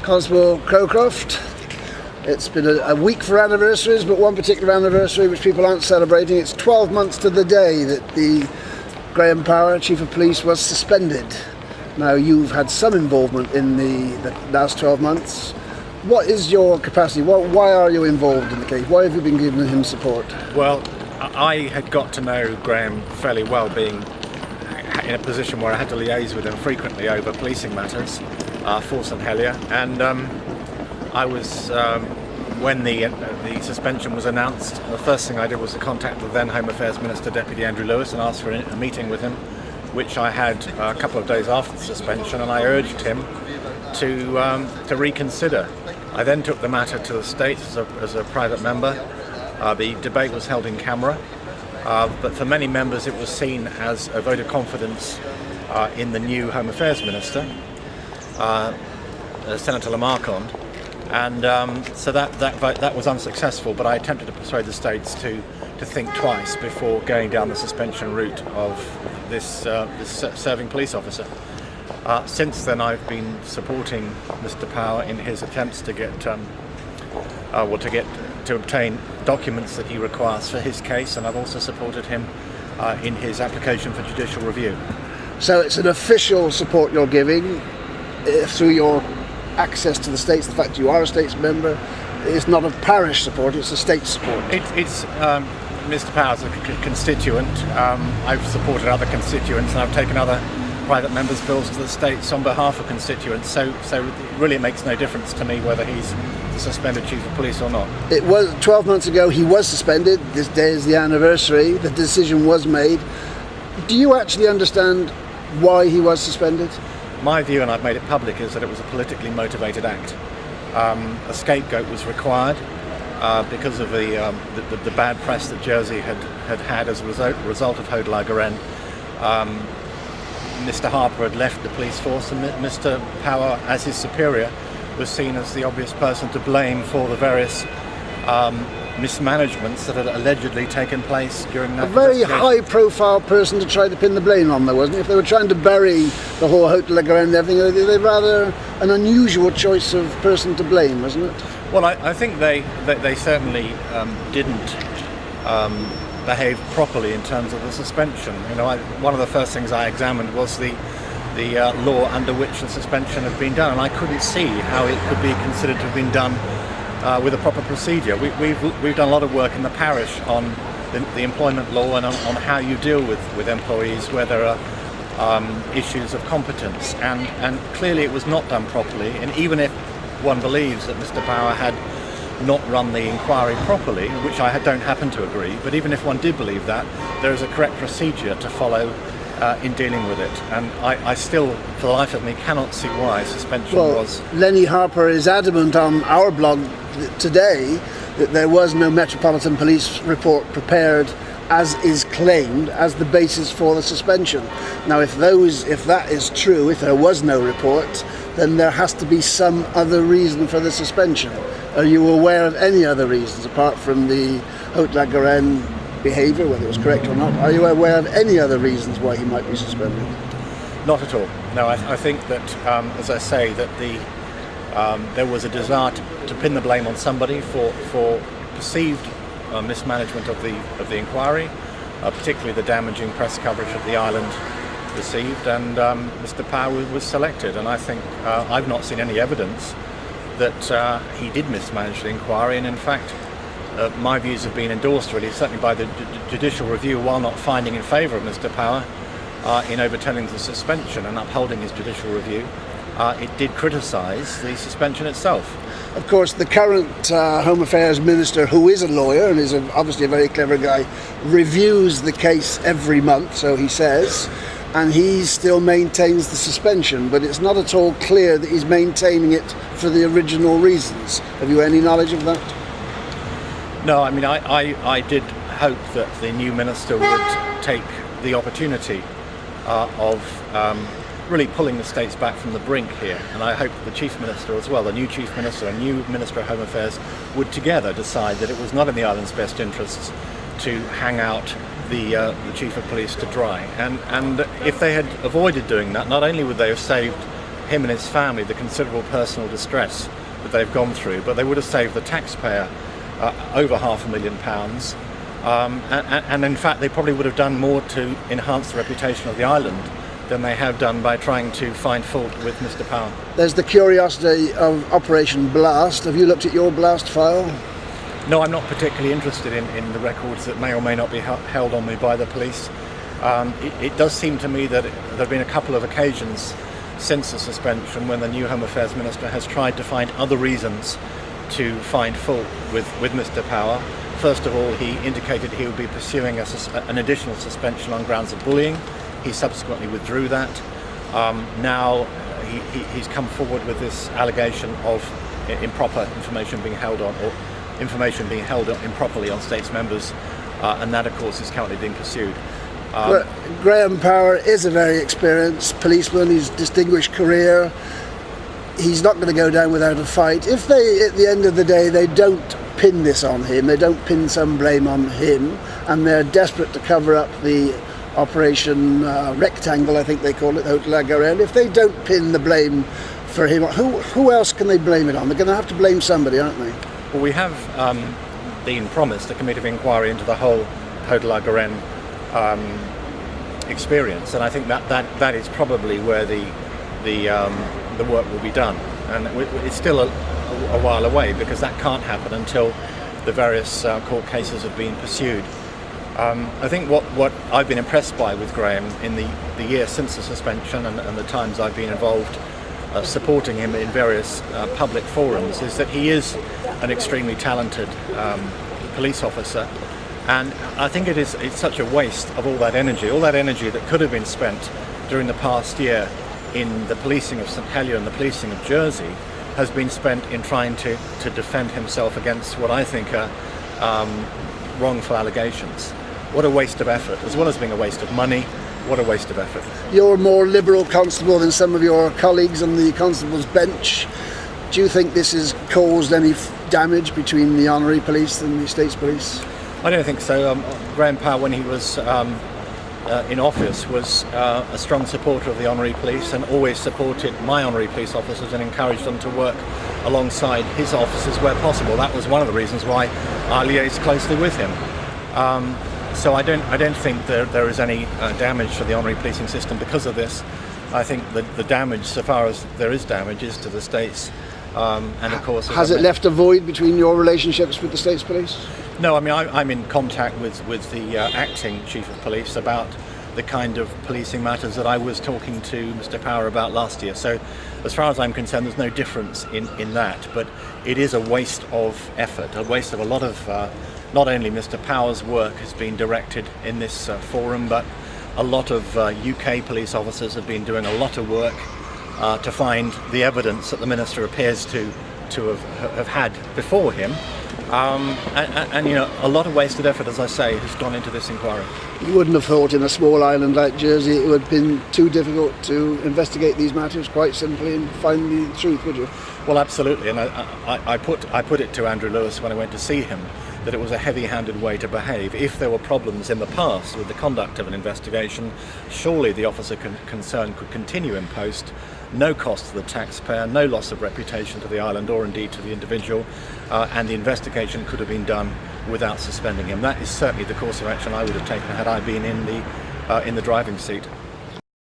Constable Crowcroft. It's been a week for anniversaries, but one particular anniversary which people aren't celebrating. It's 12 months to the day that the Graham Power, Chief of Police, was suspended. Now, you've had some involvement in the last 12 months. What is your capacity? Why are you involved in the case? Why have you been giving him support? Well, I had got to know Graham fairly well, being in a position where I had to liaise with him frequently over policing matters, Force and Helier, and I was, when the suspension was announced, the first thing I did was to contact the then Home Affairs Minister, Deputy Andrew Lewis, and ask for a meeting with him, which I had a couple of days after the suspension, and I urged him to reconsider. I then took the matter to the States as a private member. The debate was held in camera, but for many members it was seen as a vote of confidence in the new Home Affairs Minister, Senator Lamarcond. And so that was unsuccessful, but I attempted to persuade the States to think twice before going down the suspension route of this serving police officer. Since then, I've been supporting Mr. Power in his attempts to obtain documents that he requires for his case, and I've also supported him in his application for judicial review. So it's an official support you're giving through your access to the States, the fact you are a States member. It's not a parish support, it's a state support. It's Mr. Power's a constituent. I've supported other constituents, and I've taken other private members' bills to the States on behalf of constituents, so really it makes no difference to me whether he's the suspended Chief of Police or not. It was 12 months ago he was suspended. This day is the anniversary. The decision was made. Do you actually understand why he was suspended? My view, and I've made it public, is that it was a politically motivated act. A scapegoat was required because of the bad press that Jersey had as a result of Haut de la Garenne. Mr. Harper had left the police force, and Mr. Power, as his superior, was seen as the obvious person to blame for the various mismanagements that had allegedly taken place during that. A very high-profile person to try to pin the blame on, though, wasn't it? If they were trying to bury the whole Haut de la Garenne and everything, they're rather an unusual choice of person to blame, wasn't it? Well, I think they certainly didn't behave properly in terms of the suspension. You know, one of the first things I examined was the law under which the suspension had been done, and I couldn't see how it could be considered to have been done with a proper procedure. We've done a lot of work in the parish on the employment law and on how you deal with employees where there are issues of competence, and clearly it was not done properly. And even if one believes that Mr. Power had not run the inquiry properly, which I don't happen to agree, but even if one did believe that, there is a correct procedure to follow in dealing with it, and I still, for the life of me, cannot see why suspension was. Lenny Harper is adamant on our blog today that there was no Metropolitan Police report prepared, as is claimed, as the basis for the suspension. Now, if that is true, if there was no report, then there has to be some other reason for the suspension. Are you aware of any other reasons apart from the Haut de la Garenne behaviour, whether it was correct or not? Are you aware of any other reasons why he might be suspended? Not at all. No, I think that, as I say, that there was a desire to pin the blame on somebody for perceived mismanagement of the inquiry, particularly the damaging press coverage that the island received, and Mr. Power was selected. And I think I've not seen any evidence that he did mismanage the inquiry, and in fact my views have been endorsed really, certainly by the judicial review, while not finding in favour of Mr. Power in overturning the suspension and upholding his judicial review. It did criticise the suspension itself. Of course, the current Home Affairs Minister, who is a lawyer and is obviously a very clever guy, reviews the case every month, so he says, and he still maintains the suspension, but it's not at all clear that he's maintaining it for the original reasons. Have you any knowledge of that? No, I mean, I did hope that the new minister would take the opportunity of really pulling the states back from the brink here, and I hope the Chief Minister as well, the new Chief Minister and new Minister of Home Affairs, would together decide that it was not in the island's best interests to hang out the Chief of Police to dry. And if they had avoided doing that, not only would they have saved him and his family the considerable personal distress that they've gone through, but they would have saved the taxpayer over £500,000. And in fact, they probably would have done more to enhance the reputation of the island than they have done by trying to find fault with Mr. Power. There's the curiosity of Operation Blast. Have you looked at your Blast file? No, I'm not particularly interested in the records that may or may not be held on me by the police. It does seem to me that there have been a couple of occasions since the suspension when the new Home Affairs Minister has tried to find other reasons to find fault with Mr. Power. First of all, he indicated he would be pursuing an additional suspension on grounds of bullying. He subsequently withdrew that. Now he's come forward with this allegation of improper information being held on, or information being held improperly on states members, and that of course is currently being pursued. Graham Power is a very experienced policeman. He's distinguished career. He's not going to go down without a fight. If they, at the end of the day, they don't pin this on him, they don't pin some blame on him, and they're desperate to cover up the Operation Rectangle, I think they call it, Hotel Agarel. If they don't pin the blame for him, who else can they blame it on? They're going to have to blame somebody, aren't they? Well, we have been promised a committee of inquiry into the whole Hotel Agarel experience, and I think that is probably where the work will be done, and it's still a while away because that can't happen until the various court cases have been pursued. I think what I've been impressed by with Graham in the year since the suspension and the times I've been involved supporting him in various public forums is that he is an extremely talented police officer, and I think it's such a waste of all that energy that could have been spent during the past year in the policing of St Helier and the policing of Jersey has been spent in trying to defend himself against what I think are wrongful allegations. What a waste of effort, as well as being a waste of money. What a waste of effort. You're a more liberal constable than some of your colleagues on the constable's bench. Do you think this has caused any damage between the Honorary Police and the State's Police? I don't think so. Graham Power, when he was in office, was a strong supporter of the Honorary Police and always supported my Honorary Police officers and encouraged them to work alongside his officers where possible. That was one of the reasons why I liaised closely with him. So I don't think there is any damage to the Honorary Policing system because of this. I think the damage, so far as there is damage, is to the states. And of course, has it left a void between your relationships with the State's Police? No, I mean I'm in contact with the acting Chief of Police about the kind of policing matters that I was talking to Mr. Power about last year. So as far as I'm concerned, there's no difference in that. But it is a waste of effort, a waste of a lot of not only Mr. Power's work has been directed in this forum, but a lot of UK police officers have been doing a lot of work to find the evidence that the Minister appears to have had before him. And you know, a lot of wasted effort, as I say, has gone into this inquiry. You wouldn't have thought in a small island like Jersey it would have been too difficult to investigate these matters quite simply and find the truth, would you? Well, absolutely, and I put it to Andrew Lewis when I went to see him that it was a heavy-handed way to behave. If there were problems in the past with the conduct of an investigation, surely the officer concerned could continue in post, no cost to the taxpayer, no loss of reputation to the island or indeed to the individual, and the investigation could have been done without suspending him. That is certainly the course of action I would have taken had I been in the driving seat.